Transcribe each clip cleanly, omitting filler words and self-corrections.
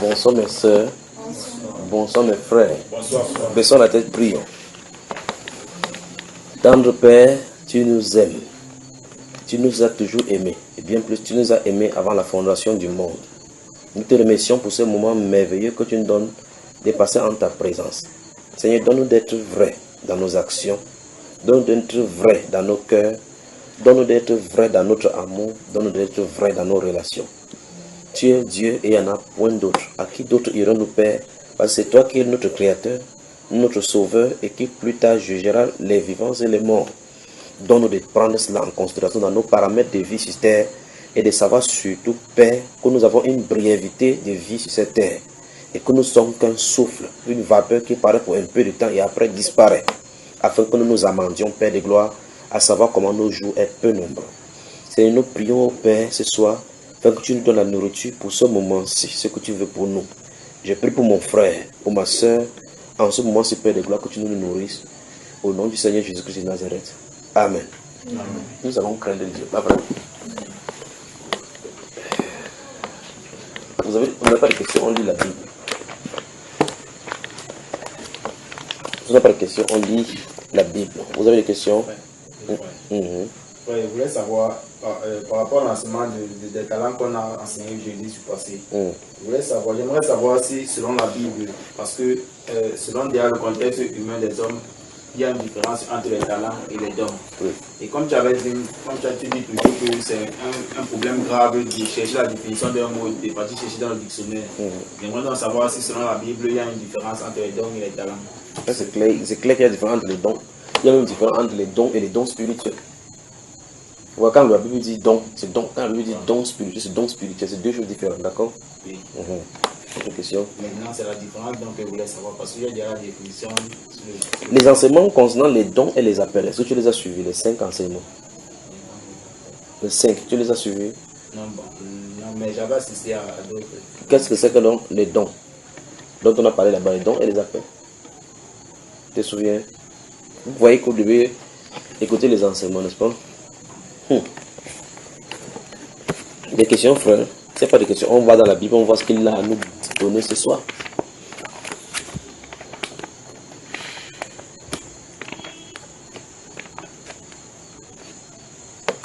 Bonsoir mes soeurs. Bonsoir mes frères. Baissons la tête, prions. Tendre Père, tu nous aimes. Tu nous as toujours aimés. Et bien plus, tu nous as aimés avant la fondation du monde. Nous te remercions pour ce moment merveilleux que tu nous donnes de passer en ta présence. Seigneur, donne-nous d'être vrais dans nos actions. Donne-nous d'être vrais dans nos cœurs. Donne-nous d'être vrais dans notre amour. Donne-nous d'être vrais dans nos relations. Tu es Dieu et il n'y en a point d'autre. À qui d'autre irons-nous, Père? Parce que c'est toi qui es notre Créateur, notre Sauveur et qui plus tard jugera les vivants et les morts. Donne-nous de prendre cela en considération dans nos paramètres de vie sur terre et de savoir surtout, Père, que nous avons une brièveté de vie sur cette terre et que nous sommes qu'un souffle, une vapeur qui paraît pour un peu de temps et après disparaît, afin que nous nous amendions, Père de gloire, à savoir comment nos jours est peu nombreux. Seigneur, nous prions au Père ce soir, afin que tu nous donnes la nourriture pour ce moment-ci, ce que tu veux pour nous. Je prie pour mon frère, pour ma soeur, en ce moment-ci, Père de gloire, que tu nous nourrisses. Au nom du Seigneur Jésus-Christ de Nazareth. Amen. Amen. Nous allons craindre Dieu. Après. Vous n'avez pas de questions, on lit la Bible. Vous n'avez pas de questions, on lit la Bible. Vous avez des questions? Oui, je voulais savoir, par rapport à l'enseignement des talents qu'on a enseigné jeudi passé, j'aimerais savoir si, selon la Bible, parce que selon déjà le contexte humain des hommes, il y a une différence entre les talents et les dons. Oui. Et comme tu avais dit, tu dis toujours que c'est un problème grave de chercher la définition d'un mot et de partir chercher dans le dictionnaire. J'aimerais donc savoir si, selon la Bible, il y a une différence entre les dons et les talents. C'est clair qu'il y a une différence entre les dons. Il y a même une différence entre les dons et les dons spirituels. Quand la Bible dit don, c'est don. Quand la Bible dit don spirituel, c'est don spirituel. C'est deux choses différentes, d'accord? Oui. Autre question? Maintenant, c'est la différence donc que je voulais savoir parce qu'il y a déjà la définition. Les enseignements concernant les dons et les appels, est-ce que tu les as suivis, les 5 enseignements? Les 5, tu les as suivis? Non, mais j'avais assisté à d'autres. Qu'est-ce que c'est que donc les dons dont on a parlé là-bas, les dons et les appels? Tu te souviens? Vous voyez que vous devez écouter les enseignements, n'est-ce pas? Des questions, frère? S'il n'y a pas de questions, on va dans la Bible, on voit ce qu'il a à nous donner ce soir.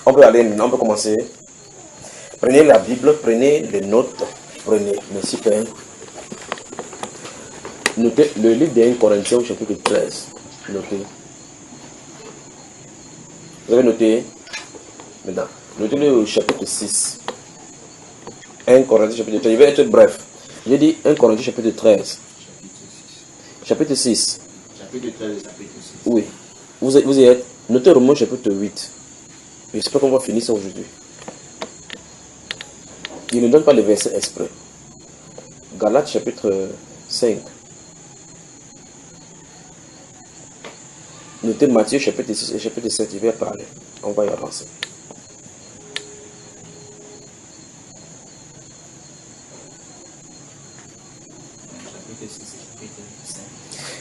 On peut aller maintenant, on peut commencer. Prenez la Bible, prenez les notes, prenez, merci Père. Notez le livre de 1 Corinthiens, chapitre 13. Notez. Vous avez noté? Maintenant, notez le chapitre 6. 1 Corinthiens, chapitre 13. Je vais être bref. J'ai dit 1 Corinthiens, chapitre 13. Chapitre 6. Chapitre 13, chapitre 6. Oui. Vous y êtes. Notez Romains, chapitre 8. J'espère qu'on va finir ça aujourd'hui. Il ne donne pas les versets exprès. Galates, chapitre 5. Notez Matthieu, chapitre 6 et chapitre 7. Je vais parler. On va y avancer.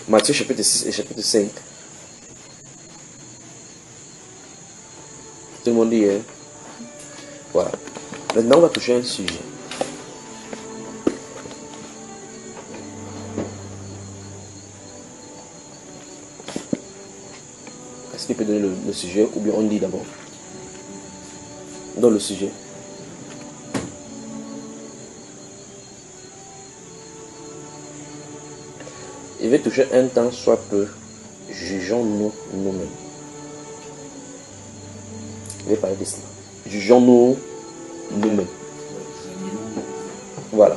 Matthieu chapitre 6 et chapitre 5. Tout le monde dit, hein? Voilà. Maintenant, on va toucher un sujet. Est-ce qu'il peut donner le sujet ou bien on dit d'abord? Dans le sujet. Il va toucher un temps soit peu. Jugeons-nous nous-mêmes. Je vais parler de cela. Jugeons-nous nous-mêmes. Voilà.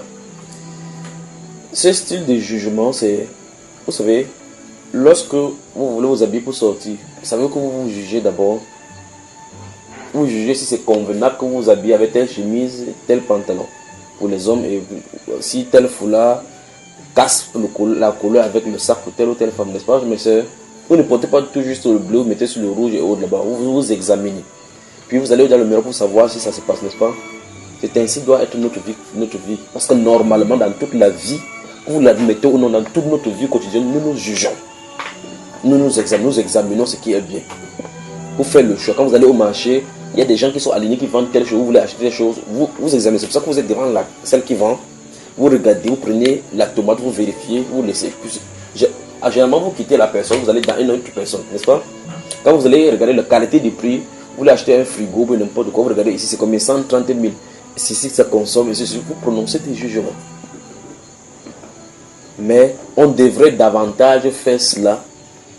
Ce style de jugement, c'est, vous savez, lorsque vous voulez vous habiller pour sortir, vous savez que vous vous jugez d'abord. Vous jugez si c'est convenable que vous vous habillez avec telle chemise, tel pantalon. Pour les hommes, et si tel foulard casse la couleur avec le sac pour telle ou telle femme, n'est-ce pas, mes soeurs? Vous ne portez pas tout juste le bleu, vous mettez sur le rouge et autres là-bas. Vous vous examinez. Puis vous allez dans le miroir pour savoir si ça se passe, n'est-ce pas? C'est ainsi doit être notre vie. Parce que normalement, dans toute la vie, vous l'admettez ou non, dans toute notre vie quotidienne, nous nous jugeons. Nous examinons ce qui est bien. Vous faites le choix. Quand vous allez au marché, il y a des gens qui sont alignés, qui vendent telle chose, vous voulez acheter des choses. Vous examinez. C'est pour ça que vous êtes devant celle qui vend. Vous regardez, vous prenez la tomate, vous vérifiez, vous laissez. Généralement, vous quittez la personne, vous allez dans une autre personne, n'est-ce pas? Quand vous allez regarder la qualité du prix, vous voulez acheter un frigo ou n'importe quoi, vous regardez ici, c'est combien? 130 000. Ici, ça consomme, ici, vous prononcez des jugements. Mais on devrait davantage faire cela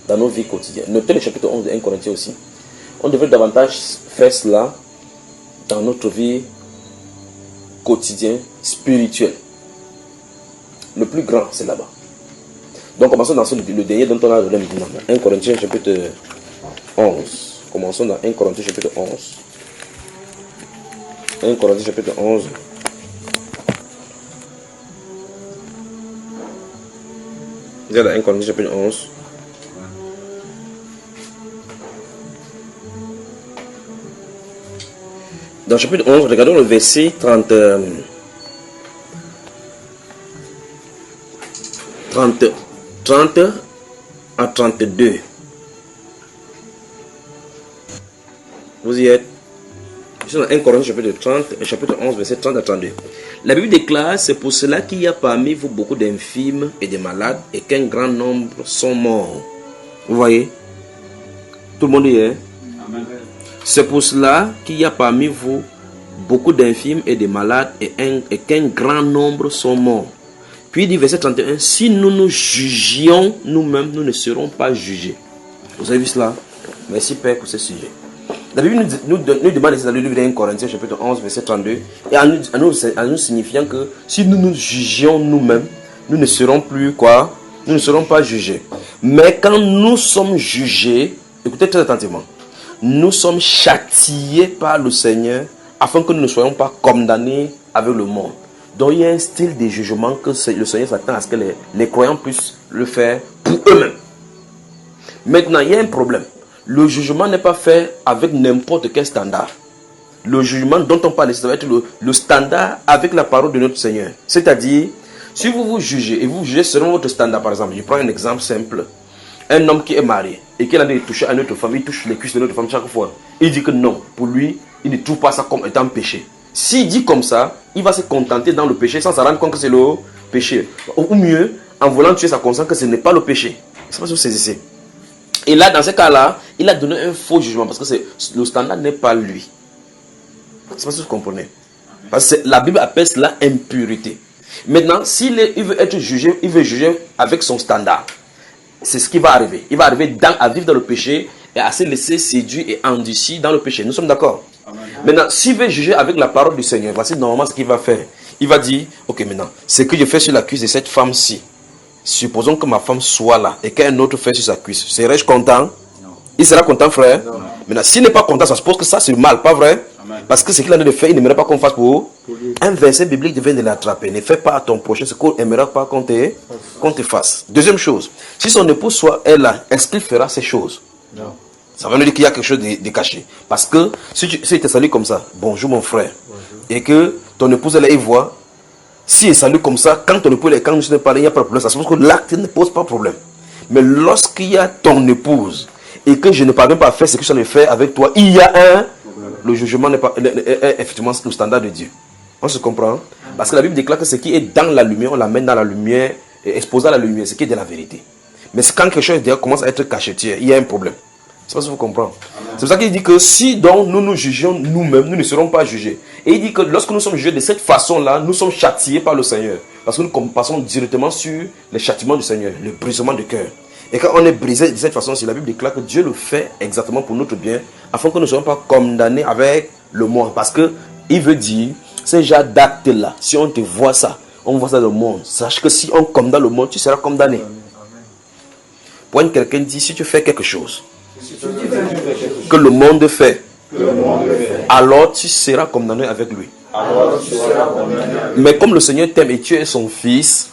dans nos vies quotidiennes. Notez le chapitre 11 de 1 Corinthiens aussi. On devrait davantage faire cela dans notre vie quotidienne, spirituelle. Le plus grand, c'est là-bas. Donc, commençons dans le dernier dont on a donné maintenant. 1 Corinthiens chapitre 11. Commençons dans 1 Corinthiens chapitre 11. 1 Corinthiens chapitre 11. Regarde 1 Corinthiens chapitre 11. Dans le chapitre 11, regardons le verset 30 à 32. Vous y êtes? Nous sommes dans 1 Corinthiens chapitre 11, verset 30 à 32. La Bible déclare: c'est pour cela qu'il y a parmi vous beaucoup d'infirmes et de malades, et qu'un grand nombre sont morts. Vous voyez? Tout le monde y est? Amen. C'est pour cela qu'il y a parmi vous beaucoup d'infirmes et de malades, et qu'un grand nombre sont morts. Puis il dit, verset 31, si nous nous jugions nous-mêmes, nous ne serons pas jugés. Vous avez vu cela? Merci Père pour ce sujet. La Bible nous demande ici dans le livre de 1 Corinthiens chapitre 11 verset 32, et en nous signifiant que si nous nous jugions nous-mêmes, nous ne serons plus quoi? Nous ne serons pas jugés. Mais quand nous sommes jugés, écoutez très attentivement, nous sommes châtiés par le Seigneur afin que nous ne soyons pas condamnés avec le monde. Donc il y a un style de jugement que le Seigneur s'attend à ce que les croyants puissent le faire pour eux-mêmes. Maintenant, il y a un problème. Le jugement n'est pas fait avec n'importe quel standard. Le jugement dont on parle, ça va être le standard avec la parole de notre Seigneur. C'est-à-dire, si vous vous jugez, et vous jugez selon votre standard, par exemple, je prends un exemple simple. Un homme qui est marié et qui a envie de toucher à notre femme, il touche les cuisses de notre femme chaque fois. Il dit que non, pour lui, il ne trouve pas ça comme étant péché. S'il dit comme ça, il va se contenter dans le péché sans se rendre compte que c'est le péché. Ou mieux, en voulant tuer sa conscience que ce n'est pas le péché. C'est pas ce que vous saisissez. Et là, dans ce cas-là, il a donné un faux jugement parce que le standard n'est pas lui. C'est pas ce que vous comprenez. Parce que la Bible appelle cela impurité. Maintenant, s'il veut être jugé, il veut juger avec son standard. C'est ce qui va arriver. Il va arriver à vivre dans le péché et à se laisser séduire et endurci dans le péché. Nous sommes d'accord? Maintenant, s'il veut juger avec la parole du Seigneur, voici normalement ce qu'il va faire. Il va dire, ok, maintenant, ce que je fais sur la cuisse de cette femme-ci, supposons que ma femme soit là et qu'un autre fait sur sa cuisse, serais-je content? Non. Il sera content, frère? Non. Maintenant, s'il n'est pas content, ça suppose que ça c'est mal, pas vrai? Amen. Parce que ce qu'il a de faire, il n'aimerait pas qu'on fasse pour lui. Un verset biblique vient de l'attraper. Ne fais pas à ton prochain ce qu'on n'aimerait pas qu'on te fasse. Deuxième chose, si son épouse est là, est-ce qu'il fera ces choses? Non. Ça veut dire qu'il y a quelque chose de caché. Parce que si il te salue comme ça, bonjour mon frère, bonjour. Et que ton épouse est là, il voit, si il salue comme ça, quand ton épouse est quand je ne parle, il n'y a pas de problème. Ça suppose que l'acte ne pose pas de problème. Mais lorsqu'il y a ton épouse et que je ne parviens pas à faire ce que je dois faire avec toi, il y a le jugement n'est pas effectivement le standard de Dieu. On se comprend? Parce que la Bible déclare que ce qui est dans la lumière, on l'amène dans la lumière, et exposé à la lumière, ce qui est de la vérité. Mais quand quelque chose commence à être cachetière, il y a un problème. C'est pas ce que vous comprenez. C'est pour ça qu'il dit que si donc nous nous jugeons nous-mêmes, nous ne serons pas jugés. Et il dit que lorsque nous sommes jugés de cette façon-là, nous sommes châtiés par le Seigneur. Parce que nous passons directement sur les châtiments du Seigneur, le brisement du cœur. Et quand on est brisé de cette façon-ci, la Bible déclare que Dieu le fait exactement pour notre bien, afin que nous ne soyons pas condamnés avec le monde. Parce que il veut dire, ces genre d'actes-là, si on te voit ça, on voit ça dans le monde, sache que si on condamne le monde, tu seras condamné. Pour quelqu'un dit, si tu fais quelque chose, que le monde fait, alors tu seras condamné avec lui. Mais comme le Seigneur t'aime et tu es son fils,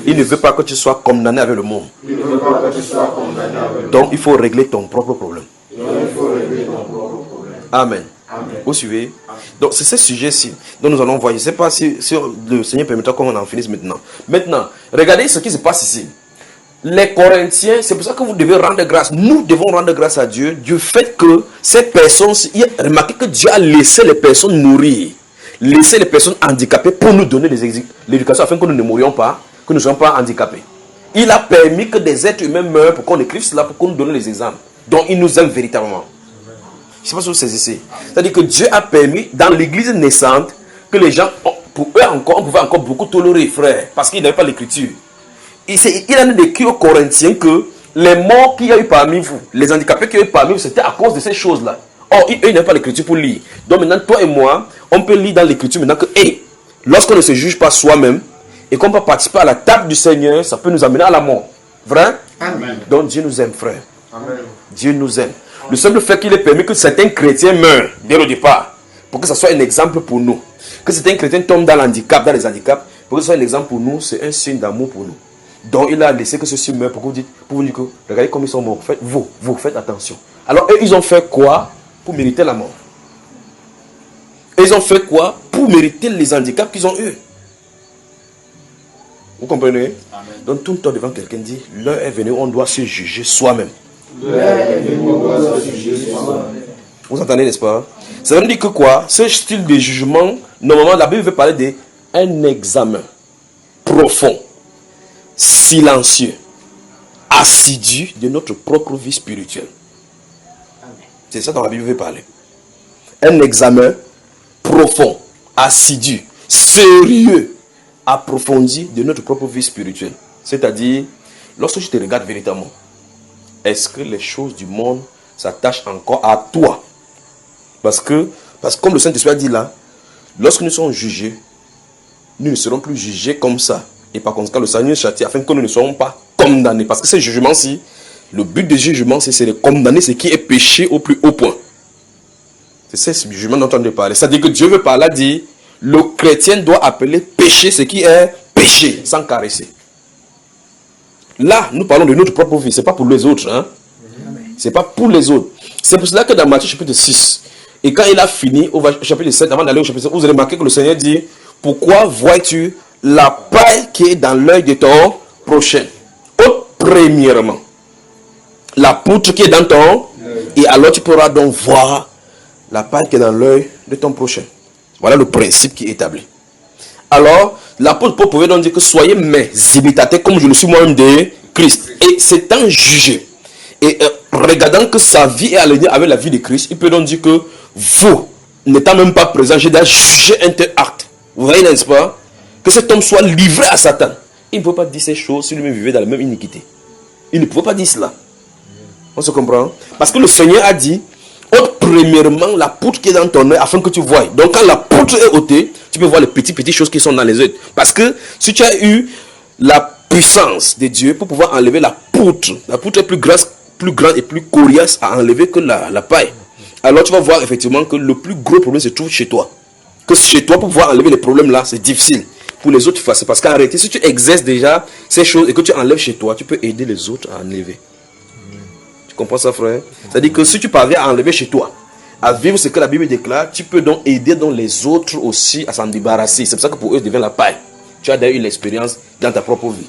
il ne veut pas que tu sois condamné avec le monde. Donc il faut régler ton propre problème. Amen. Vous suivez? Donc c'est ce sujet-ci dont nous allons voir. Je ne sais pas si le Seigneur permettra qu'on en finisse maintenant. Maintenant, regardez ce qui se passe ici. Les Corinthiens, c'est pour ça que vous devez rendre grâce. Nous devons rendre grâce à Dieu du fait que ces personnes, remarquez que Dieu a laissé les personnes mourir. laisser les personnes handicapées pour nous donner l'éducation afin que nous ne mourions pas, que nous ne soyons pas handicapés. Il a permis que des êtres humains meurent pour qu'on écrive cela, pour qu'on nous donne les exemples. Donc il nous aime véritablement. Je ne sais pas si vous saisissez. C'est-à-dire que Dieu a permis, dans l'église naissante, que les gens, pour eux encore, on pouvait encore beaucoup tolérer, frère, parce qu'ils n'avaient pas l'écriture. Il a écrit aux Corinthiens que les morts qu'il y a eu parmi vous, les handicapés qu'il y a eu parmi vous, c'était à cause de ces choses-là. Or, eux, ils n'avaient pas l'écriture pour lire. Donc maintenant, toi et moi, on peut lire dans l'écriture maintenant que, lorsqu'on ne se juge pas soi-même, et qu'on peut participer à la table du Seigneur, ça peut nous amener à la mort. Vrai? Amen. Donc Dieu nous aime, frère. Amen. Dieu nous aime. Le simple fait qu'il ait permis que certains chrétiens meurent dès le départ, pour que ça soit un exemple pour nous. Que certains chrétiens tombent dans l'handicap, dans les handicaps, pour que ce soit un exemple pour nous, c'est un signe d'amour pour nous. Donc il a laissé que ceux-ci meurent pour vous dire que, regardez comme ils sont morts. Vous faites attention. Alors eux, ils ont fait quoi pour mériter la mort? Ils ont fait quoi pour mériter les handicaps qu'ils ont eu? Vous comprenez? Amen. Donc tout le temps devant quelqu'un dit, l'heure est venue où on doit se juger soi-même. Vous entendez, n'est-ce pas? Ça veut dire que quoi? Ce style de jugement, normalement la Bible veut parler d'un examen profond, silencieux, assidu de notre propre vie spirituelle. C'est ça dont la Bible veut parler. Un examen profond, assidu, sérieux, approfondi de notre propre vie spirituelle. C'est-à-dire, lorsque je te regarde véritablement, est-ce que les choses du monde s'attachent encore à toi? Parce que comme le Saint-Esprit a dit là, lorsque nous sommes jugés, nous ne serons plus jugés comme ça. Et par conséquent, le Seigneur châtie afin que nous ne soyons pas condamnés. Parce que ce jugement-ci, le but du jugement, c'est de condamner ce qui est péché au plus haut point. C'est ce jugement dont on veut parler. C'est-à-dire que Dieu veut par là dire, le chrétien doit appeler péché ce qui est péché, sans caresser. Là, nous parlons de notre propre vie, ce n'est pas pour les autres. Hein? Ce n'est pas pour les autres. C'est pour cela que dans Matthieu chapitre 6, et quand il a fini au chapitre 7, avant d'aller au chapitre 7, vous allez remarquer que le Seigneur dit, pourquoi vois-tu la paille qui est dans l'œil de ton prochain? Premièrement, la poutre qui est dans ton, et alors tu pourras donc voir la paille qui est dans l'œil de ton prochain. Voilà le principe qui est établi. Alors, l'apôtre Paul pouvait donc dire que soyez mes imitateurs comme je le suis moi-même de Christ. Et c'est un jugé. Et regardant que sa vie est alignée avec la vie de Christ, il peut donc dire que vous, n'étant même pas présent, j'ai déjà jugé un tel acte. Vous voyez, n'est-ce pas? Que cet homme soit livré à Satan. Il ne peut pas dire ces choses si lui-même vivait dans la même iniquité. Il ne pouvait pas dire cela. On se comprend? Parce que le Seigneur a dit, ôte premièrement la poutre qui est dans ton œil afin que tu voies. Donc quand la poutre est ôtée, tu peux voir les petites choses qui sont dans les œils. Parce que si tu as eu la puissance de Dieu pour pouvoir enlever la poutre est plus grande et plus coriace à enlever que la paille. Alors tu vas voir effectivement que le plus gros problème se trouve chez toi. Que chez toi, pour pouvoir enlever les problèmes là, c'est difficile. Pour les autres, c'est parce qu'en réalité, si tu exerces déjà ces choses et que tu enlèves chez toi, tu peux aider les autres à enlever. Tu comprends ça, frère? C'est-à-dire que si tu parviens à enlever chez toi, à vivre ce que la Bible déclare, tu peux donc aider donc les autres aussi à s'en débarrasser. C'est pour ça que pour eux, ça devient la paille. Tu as d'ailleurs eu l'expérience dans ta propre vie.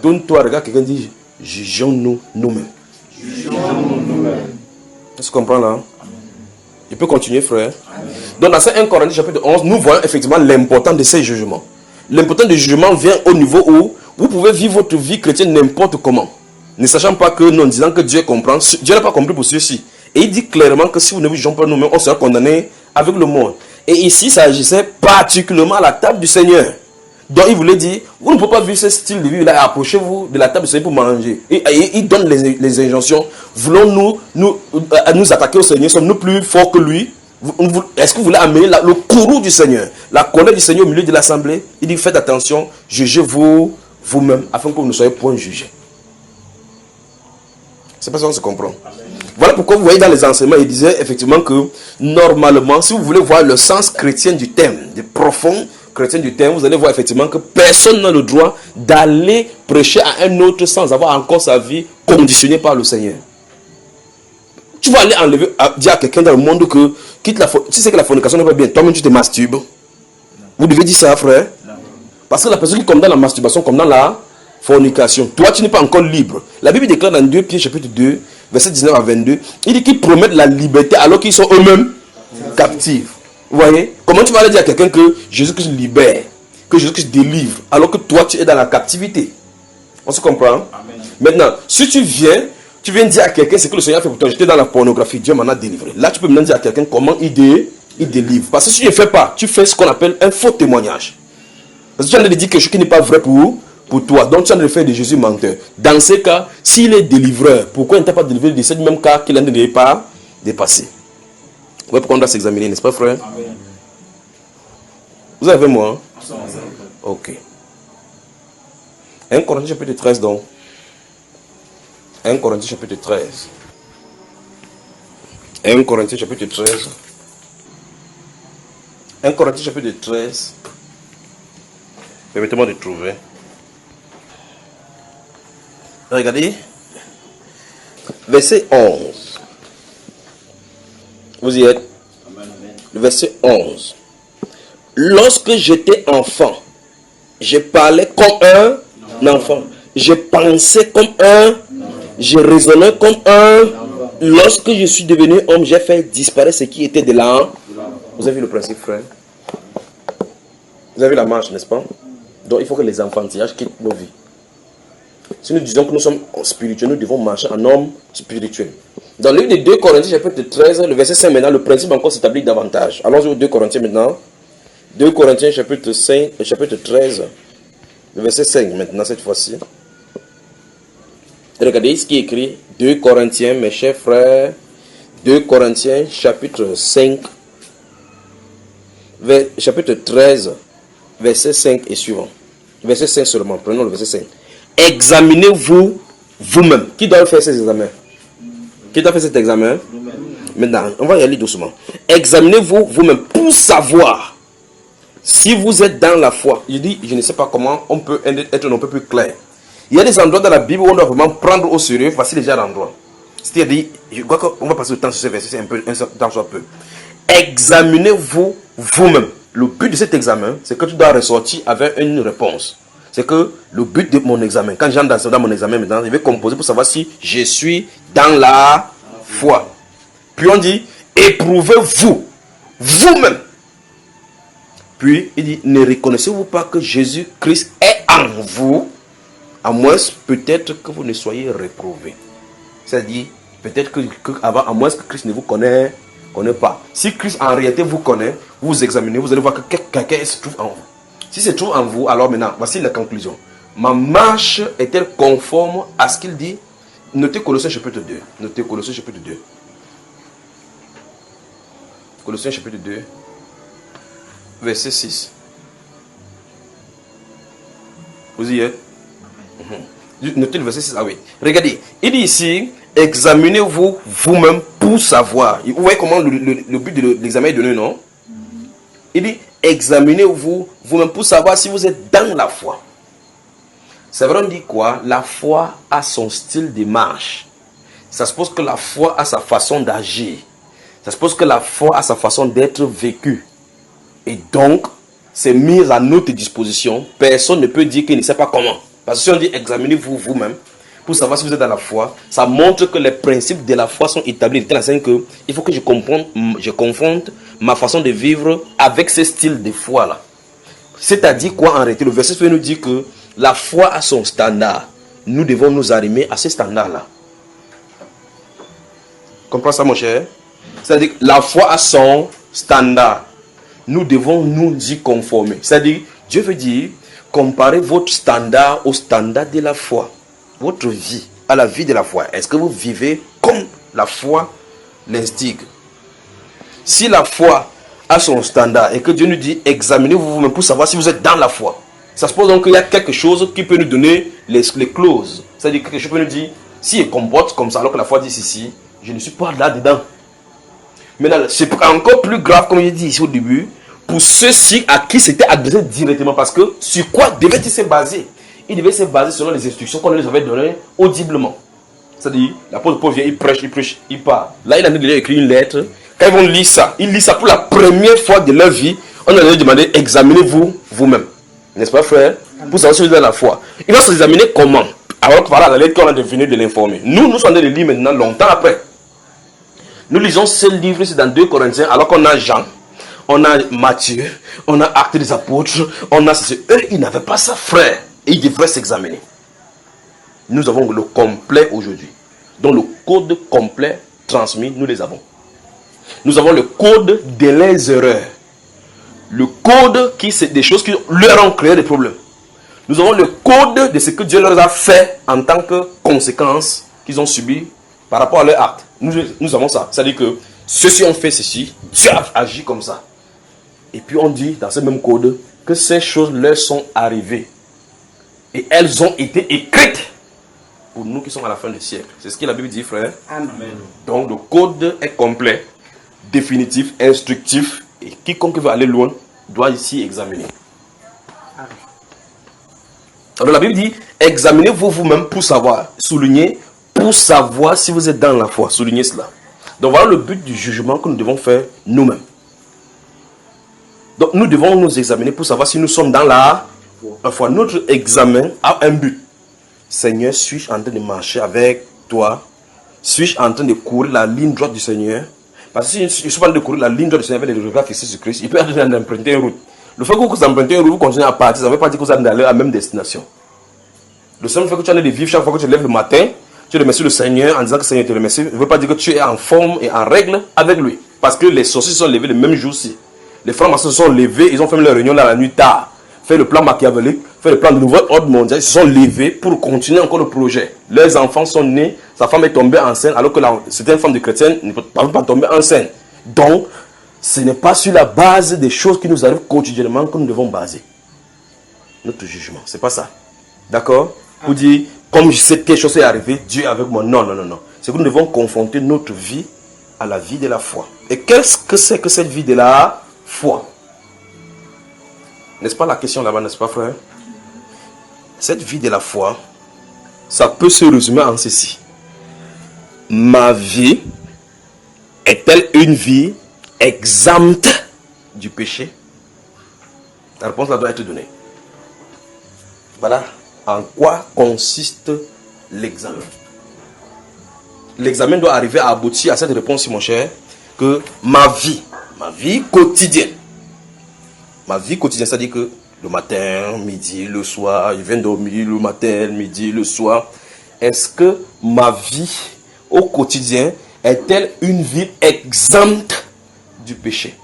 Tourne-toi, regarde quelqu'un dit, jugeons-nous nous-mêmes. Jugeons-nous nous-mêmes. Tu comprends là? Je peux continuer, frère. Donc dans ce 1 Corinthiens chapitre 11, nous voyons effectivement l'importance de ces jugements. L'importance du jugement vient au niveau où vous pouvez vivre votre vie chrétienne n'importe comment. Ne sachant pas que nous disant que Dieu comprend, Dieu n'a pas compris pour ceux-ci. Et il dit clairement que si vous ne vous jugeons pas nous-mêmes, on sera condamné avec le monde. Et ici, ça agissait particulièrement à la table du Seigneur. Donc il voulait dire, vous ne pouvez pas vivre ce style de vie là, approchez-vous de la table du Seigneur pour manger. Et il donne les injonctions. Voulons-nous nous attaquer au Seigneur? Sommes-nous plus forts que lui? Est-ce que vous voulez amener le courroux du Seigneur, la colère du Seigneur au milieu de l'assemblée? Il dit, faites attention, jugez-vous vous-même, afin que vous ne soyez point jugés. C'est pas ça qu'on se comprend. Voilà pourquoi vous voyez dans les enseignements, il disait effectivement que normalement, si vous voulez voir le sens chrétien du thème, le profond chrétien du thème, vous allez voir effectivement que personne n'a le droit d'aller prêcher à un autre sans avoir encore sa vie conditionnée par le Seigneur. Tu vas aller enlever, dire à quelqu'un dans le monde que quitte la si c'est que la fornication n'est pas bien, toi-même tu te masturbes. Vous devez dire ça, frère. Parce que la personne qui comme dans la masturbation, comme dans la fornication, toi tu n'es pas encore libre. La Bible déclare dans 2 Pierre chapitre 2, verset 19 à 22, il dit qu'ils promettent la liberté alors qu'ils sont eux-mêmes captifs. Vous voyez? Comment tu vas aller dire à quelqu'un que Jésus-Christ libère, que Jésus-Christ délivre, alors que toi tu es dans la captivité? On se comprend? Amen. Maintenant, si tu viens dire à quelqu'un ce que le Seigneur a fait pour toi, j'étais dans la pornographie, Dieu m'en a délivré. Là, tu peux maintenant dire à quelqu'un comment il délivre. Parce que si tu ne fais pas, tu fais ce qu'on appelle un faux témoignage. Parce que tu es en train de dire quelque chose qui n'est pas vrai pour toi. Donc tu es en train de faire de Jésus menteur. Dans ces cas, s'il est délivreur, pourquoi il ne t'a pas délivré de ce même cas qu'il n'est pas dépassé? Ouais, pourquoi on doit s'examiner, n'est-ce pas, frère? Amen. Vous avez moi? Ok. 1 Corinthiens chapitre 13 donc. 1 Corinthiens chapitre 13. 1 Corinthiens chapitre 13. 1 Corinthiens chapitre 13. Permettez-moi de trouver. Regardez. Verset 11. Vous y êtes? Le verset 11. Lorsque j'étais enfant, je parlais comme un enfant. Je pensais comme un. Je raisonnais comme un. Lorsque je suis devenu homme, j'ai fait disparaître ce qui était de là. Vous avez vu le principe, frère? Vous avez vu la marche, n'est-ce pas? Donc il faut que les enfantillages quittent nos vies. Si nous disons que nous sommes spirituels, nous devons marcher en homme spirituel. Dans le livre de 2 Corinthiens, chapitre 13, le verset 5, maintenant, le principe encore s'établit davantage. Allons-y au 2 Corinthiens maintenant. 2 Corinthiens, chapitre 13, le verset 5, maintenant, cette fois-ci. Regardez ce qui est écrit. 2 Corinthiens, mes chers frères. 2 Corinthiens, chapitre 5, chapitre 13, verset 5 et suivant. Verset 5 seulement. Prenons le verset 5. Examinez-vous vous-même. Qui doit faire ces examens? Qui doit faire cet examen? Maintenant, on va y aller doucement. Examinez-vous vous-même pour savoir si vous êtes dans la foi. Je dis, je ne sais pas comment on peut être un peu plus clair. Il y a des endroits dans la Bible où on doit vraiment prendre au sérieux. Voici déjà l'endroit. C'est-à-dire, je crois qu'on va passer le temps sur ce verset, c'est un temps soit peu. Examinez-vous vous-même. Le but de cet examen, c'est que tu dois ressortir avec une réponse. C'est que le but de mon examen, quand j'entre dans mon examen maintenant, je vais composer pour savoir si je suis dans la foi. Puis on dit, éprouvez-vous vous-même. Puis il dit, ne reconnaissez-vous pas que Jésus-Christ est en vous, à moins peut-être que vous ne soyez réprouvé. C'est-à-dire, peut-être à moins que Christ ne vous connaît pas. Si Christ en réalité vous connaît, vous examinez, vous allez voir que quelqu'un se trouve en vous. Si se trouve en vous, alors maintenant, voici la conclusion. Ma marche est-elle conforme à ce qu'il dit? Notez Colossiens chapitre 2. Notez Colossiens chapitre 2. Colossiens chapitre 2, verset 6. Vous y êtes? Notez le verset 6. Ah oui. Regardez. Il dit ici, examinez-vous vous-même pour savoir. Vous voyez comment le but de l'examen est donné, non? Il dit, examinez-vous vous-même pour savoir si vous êtes dans la foi. C'est vrai, on dit quoi? La foi a son style de marche. Ça suppose que la foi a sa façon d'agir. Ça suppose que la foi a sa façon d'être vécue. Et donc, c'est mis à notre disposition. Personne ne peut dire qu'il ne sait pas comment. Parce que si on dit examinez-vous vous-même pour savoir si vous êtes dans la foi, ça montre que les principes de la foi sont établis. Il faut que je confronte ma façon de vivre avec ce style de foi-là. C'est-à-dire quoi en réalité? Le verset nous dit que la foi a son standard. Nous devons nous arrimer à ce standard-là. Comprends ça, mon cher? C'est-à-dire que la foi a son standard. Nous devons nous y conformer. C'est-à-dire, Dieu veut dire, comparez votre standard au standard de la foi. Votre vie à la vie de la foi. Est-ce que vous vivez comme la foi l'instigue? Si la foi a son standard et que Dieu nous dit, examinez-vous vous-même pour savoir si vous êtes dans la foi. Ça suppose donc qu'il y a quelque chose qui peut nous donner les clauses. C'est-à-dire quelque chose peut nous dire, si il comporte comme ça, alors que la foi dit ici, je ne suis pas là-dedans. Maintenant, c'est encore plus grave, comme je dit ici au début, pour ceux-ci à qui c'était adressé directement. Parce que sur quoi devait-il se baser? Il devait se baser selon les instructions qu'on lui avait données audiblement. C'est-à-dire, l'apôtre Paul vient, il prêche, il parle. Là, il a écrit une lettre. Quand ils vont lire ça, ils lisent ça pour la première fois de leur vie. On leur a demandé, examinez-vous vous-même. N'est-ce pas, frère? Pour savoir si vous êtes dans la foi. Ils vont s'examiner comment? Alors que voilà, la lettre qu'on a devenu de l'informer. Nous sommes en train de lire maintenant, longtemps après. Nous lisons ce livre, c'est dans 2 Corinthiens, alors qu'on a Jean. on a Matthieu, on a Actes des Apôtres, on a ceci. Eux, ils n'avaient pas ça, frère. Et ils devraient s'examiner. Nous avons le complet aujourd'hui. Donc le code complet transmis, nous les avons. Nous avons le code de les erreurs. Le code qui c'est des choses qui leur ont créé des problèmes. Nous avons le code de ce que Dieu leur a fait en tant que conséquence qu'ils ont subi par rapport à leur acte. Nous avons ça. C'est-à-dire que ceux-ci ont fait ceci, Dieu a agi comme ça. Et puis on dit dans ce même code que ces choses leur sont arrivées. Et elles ont été écrites pour nous qui sommes à la fin du siècle. C'est ce que la Bible dit, frère. Amen. Donc le code est complet, définitif, instructif. Et quiconque veut aller loin doit ici examiner. Alors la Bible dit, examinez-vous vous-même pour savoir, soulignez, pour savoir si vous êtes dans la foi. Soulignez cela. Donc voilà le but du jugement que nous devons faire nous-mêmes. Donc nous devons nous examiner pour savoir si nous sommes dans la foi. Notre examen a un but. Seigneur, suis-je en train de marcher avec toi? Suis-je en train de courir la ligne droite du Seigneur? Parce que si je suis en train de courir la ligne droite du Seigneur avec les regards fixés sur Christ, il peut être en train d'emprunter une route. Le fait que vous empruntez une route, vous continuez à partir, ça ne veut pas dire que vous allez aller à la même destination. Le seul fait que tu as de vivre chaque fois que tu te lèves le matin, tu remercies le Seigneur en disant que le Seigneur te remercie, ne veut pas dire que tu es en forme et en règle avec lui. Parce que les sorciers se sont levés le même jour-ci. Les francs-maçons se sont levés, ils ont fait leur réunion dans la nuit tard. Fait le plan machiavélique, fait le plan de nouvel ordre mondial, ils se sont levés pour continuer encore le projet. Leurs enfants sont nés, sa femme est tombée enceinte, alors que certaines femmes de chrétiennes ne peuvent pas tomber enceinte. Donc, ce n'est pas sur la base des choses qui nous arrivent quotidiennement que nous devons baser notre jugement. C'est pas ça. D'accord? Pour dire, comme je sais que quelque chose est arrivé, Dieu est avec moi. Non, non, non, non. C'est que nous devons confronter notre vie à la vie de la foi. Et qu'est-ce que c'est que cette vie de la foi? N'est-ce pas la question là-bas, n'est-ce pas, frère? Cette vie de la foi, ça peut se résumer en ceci. Ma vie est-elle une vie exempte du péché? La réponse là doit être donnée. Voilà en quoi consiste l'examen. L'examen doit arriver à aboutir à cette réponse, mon cher, que ma vie quotidienne, c'est-à-dire que le matin, midi, le soir, je viens dormir le matin, midi, le soir. Est-ce que ma vie au quotidien est-elle une vie exempte du péché?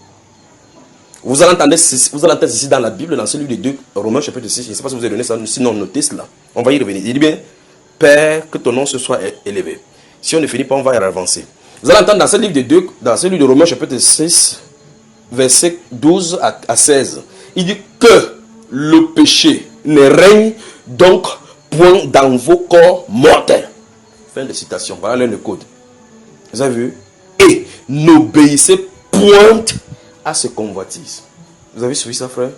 Vous allez entendre ici dans la Bible, dans ce livre de 2 Romains chapitre 6, je ne sais pas si vous avez donné ça, sinon notez cela. On va y revenir. Il dit bien, Père, que ton nom se soit élevé. Si on ne finit pas, on va y avancer. Vous allez entendre dans ce livre de Romains chapitre 6, verset 12 à 16. Il dit que le péché ne règne donc point dans vos corps mortels. Fin de citation. Voilà le code. Vous avez vu? Et n'obéissez point à ce convoitise. Vous avez suivi ça, frère?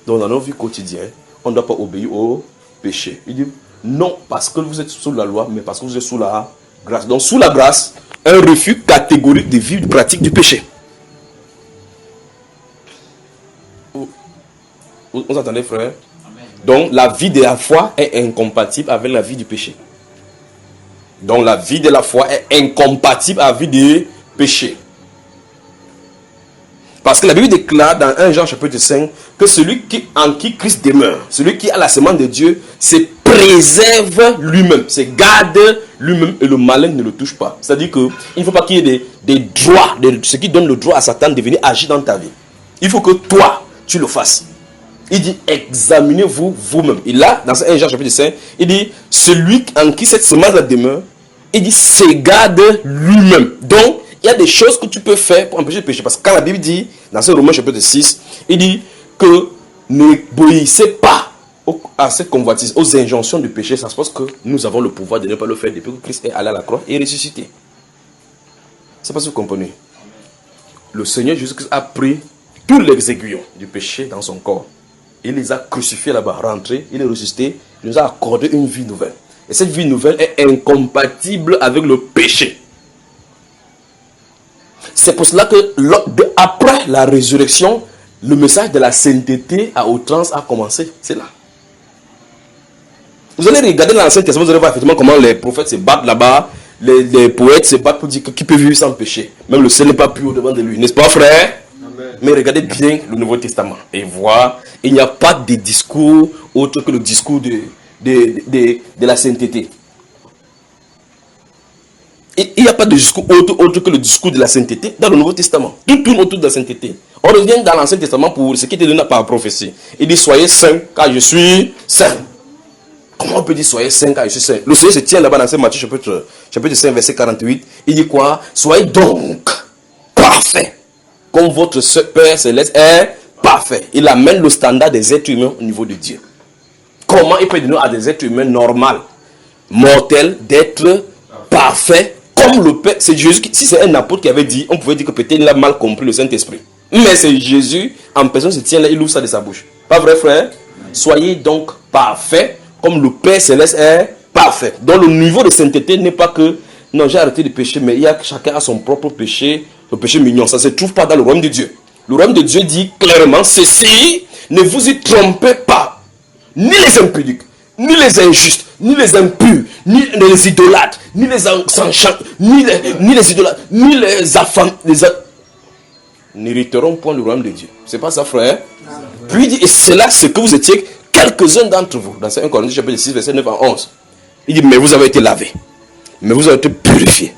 Donc dans nos vies quotidiennes, on ne doit pas obéir au péché. Il dit non parce que vous êtes sous la loi, mais parce que vous êtes sous la grâce. Donc sous la grâce, un refus catégorique de vivre pratique du péché. Vous entendez, frère? Amen. Donc la vie de la foi est incompatible avec la vie du péché. Donc la vie de la foi est incompatible avec la vie du péché. Parce que la Bible déclare dans 1 Jean chapitre 5 que celui en qui Christ demeure, celui qui a la semence de Dieu, se préserve lui-même, se garde lui-même et le malin ne le touche pas. C'est-à-dire qu'il ne faut pas qu'il y ait des droits, ce qui donne le droit à Satan de venir agir dans ta vie. Il faut que toi, tu le fasses. Il dit, examinez-vous vous-même. Et là, dans 1 Jean chapitre 5, il dit, celui en qui cette semence demeure, il dit, se garde lui-même. Donc, il y a des choses que tu peux faire pour empêcher le péché. Parce que quand la Bible dit, dans ce Romains chapitre 6, il dit que n'obéissez pas à cette convoitise, aux injonctions du péché. Ça se passe que nous avons le pouvoir de ne pas le faire depuis que Christ est allé à la croix et ressuscité. C'est pas ce que vous comprenez. Le Seigneur Jésus-Christ a pris tous les aiguillons du péché dans son corps. Il les a crucifiés là-bas, rentrés, il est ressuscité, il nous a accordé une vie nouvelle. Et cette vie nouvelle est incompatible avec le péché. C'est pour cela que après la résurrection, le message de la sainteté à outrance a commencé. C'est là. Vous allez regarder dans l'Ancien Testament, vous allez voir effectivement comment les prophètes se battent là-bas, les poètes se battent pour dire qui peut vivre sans péché. Même le ciel n'est pas pur au devant de lui. N'est-ce pas, frère? Amen. Mais regardez bien le Nouveau Testament et voir, il n'y a pas de discours autre que le discours de la sainteté. Il n'y a pas de discours autre que le discours de la sainteté dans le Nouveau Testament. Tout tourne autour de la sainteté. On revient dans l'Ancien Testament pour ce qui était donné par prophétie. Il dit soyez saints car je suis saint. Comment on peut dire soyez saints car je suis saint? Le Seigneur se tient là-bas dans Matthieu chapitre 5 verset 48. Il dit quoi? Soyez donc parfaits comme votre Père Céleste est parfait. Il amène le standard des êtres humains au niveau de Dieu. Comment il peut donner à des êtres humains normaux, mortels, d'être parfaits comme le Père? C'est Jésus qui, si c'est un apôtre qui avait dit, on pouvait dire que peut-être il a mal compris le Saint-Esprit. Mais c'est Jésus en personne se tient là, il ouvre ça de sa bouche. Pas vrai, frère? Soyez donc parfaits comme le Père Céleste est parfait. Donc le niveau de sainteté n'est pas que non, j'ai arrêté de pécher, mais il y a chacun a son propre péché, le péché mignon. Ça ne se trouve pas dans le royaume de Dieu. Le royaume de Dieu dit clairement ceci, ne vous y trompez pas. Ni les impudiques, ni les injustes, ni les impurs, ni les idolâtres, ni les enchants, ni les idolâtres, ni les affamés, n'hériteront point le royaume de Dieu. C'est pas ça, frère? Puis il dit, et c'est là ce que vous étiez, quelques-uns d'entre vous, dans 1 Corinthiens chapitre 6, verset 9 à 11. Il dit, mais vous avez été lavés, mais vous avez été purifiés.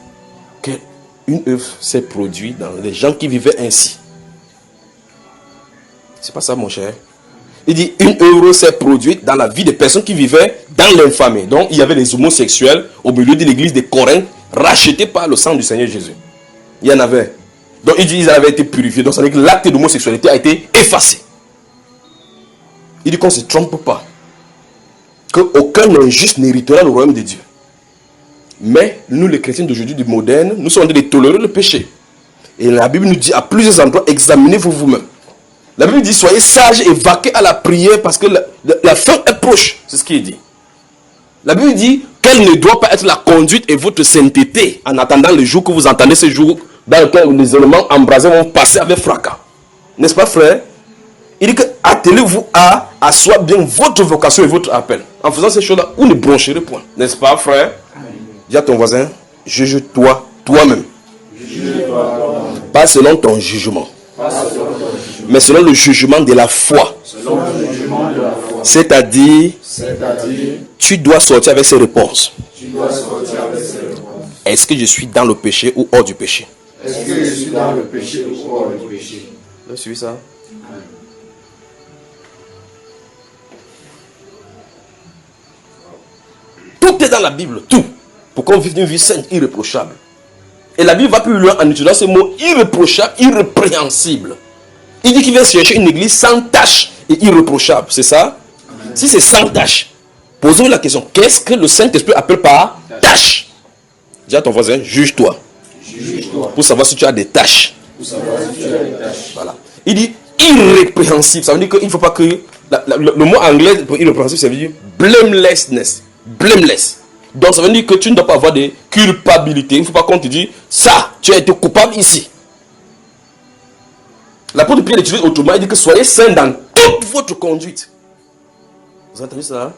Une œuvre s'est produite dans les gens qui vivaient ainsi. C'est pas ça, mon cher. Il dit, une œuvre s'est produite dans la vie des personnes qui vivaient dans l'infamie. Donc, il y avait les homosexuels au milieu de l'église de Corinthe, rachetés par le sang du Seigneur Jésus. Il y en avait. Donc, il dit, ils avaient été purifiés. Donc, ça veut dire que l'acte d'homosexualité a été effacé. Il dit qu'on ne se trompe pas. Qu'aucun injuste n'héritera le royaume de Dieu. Mais, nous, les chrétiens d'aujourd'hui, du moderne, nous sommes en train de tolérer le péché. Et la Bible nous dit à plusieurs endroits, examinez-vous vous-même. La Bible dit, soyez sages et vaquez à la prière parce que la fin est proche. C'est ce qu'il dit. La Bible dit quelle ne doit pas être la conduite et votre sainteté en attendant le jour que vous entendez ce jour dans lequel les éléments embrasés vont passer avec fracas. N'est-ce pas, frère? Il dit que attelez-vous à asseoir bien votre vocation et votre appel. En faisant ces choses-là, vous ne broncherez point. N'est-ce pas, frère? Dis à ton voisin, juge-toi toi-même. Pas selon ton jugement. Mais selon le jugement de la foi. C'est-à-dire, tu dois sortir avec ces réponses. Est-ce que je suis dans le péché ou hors du péché? Est-ce que je suis dans le péché ou hors du péché? Vous avez suivi ça? Tout est dans la Bible, tout. Pour qu'on vive une vie sainte, irréprochable. Et la Bible va plus loin en utilisant ce mot irréprochable, irrépréhensible. Il dit qu'il vient chercher une église sans tache et irréprochable. C'est ça? Amen. Si c'est sans tache, posons la question. Qu'est-ce que le Saint-Esprit appelle par tache? Dis à ton voisin, juge-toi. Juge-toi. Pour savoir si tu as des taches. Voilà. Il dit irrépréhensible. Ça veut dire qu'il ne faut pas que... le mot anglais pour irrépréhensible, ça veut dire blamelessness. Blameless. Donc ça veut dire que tu ne dois pas avoir de culpabilité. Il ne faut pas qu'on te dise, ça, tu as été coupable ici. L'apôtre Pierre utilise autrement, il dit que soyez saints dans toute votre conduite. Vous avez entendu ça?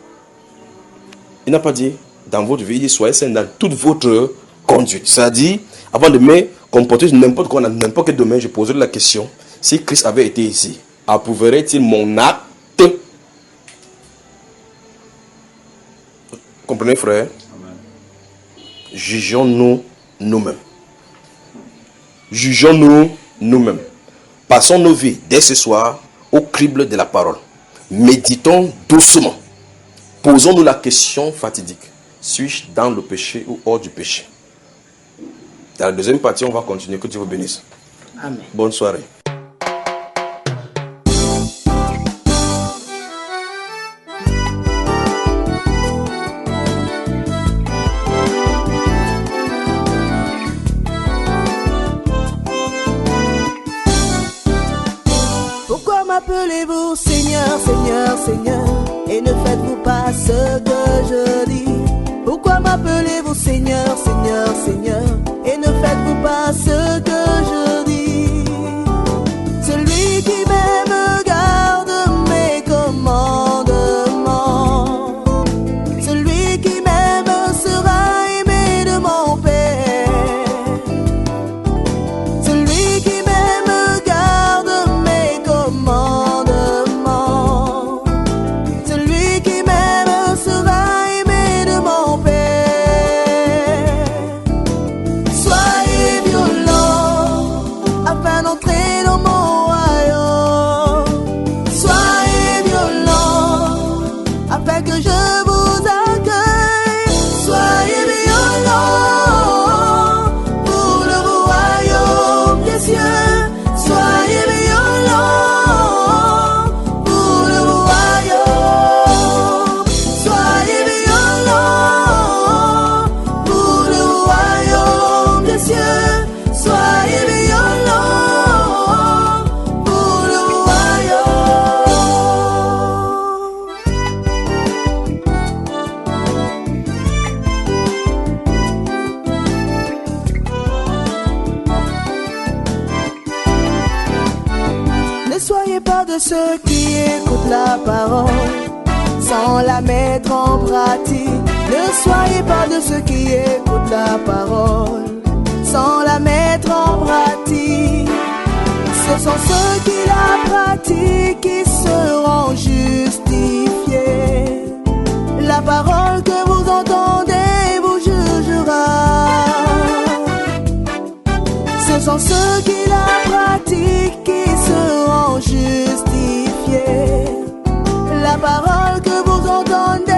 Il n'a pas dit dans votre vie, il dit soyez saints dans toute votre conduite. C'est-à-dire, avant de me comporter n'importe quoi, n'importe quel domaine, je poserai la question, si Christ avait été ici, approuverait-il mon acte? Comprenez, frère? Amen. Jugeons-nous nous-mêmes. Jugeons-nous nous-mêmes. Passons nos vies dès ce soir au crible de la parole. Méditons doucement. Posons-nous la question fatidique. Suis-je dans le péché ou hors du péché? Dans la deuxième partie, on va continuer. Que Dieu vous bénisse. Amen. Bonne soirée. Appelez-vous Seigneur, Seigneur, Seigneur, et ne faites-vous pas ce que je dis? Pourquoi m'appelez-vous Seigneur, Seigneur, Seigneur, et ne faites-vous pas ce que je dis? Celui qui m'aime garde mes commandements. Celui qui m'aime sera aimé de mon Père. Celui qui m'aime garde de ceux qui écoutent la parole sans la mettre en pratique. Ne soyez pas de ceux qui écoutent la parole sans la mettre en pratique. Ce sont ceux qui la pratiquent qui seront justifiés. La parole que vous entendez vous jugera. Ce sont ceux qui la pratiquent qui seront justifiés. La parole que vous entendez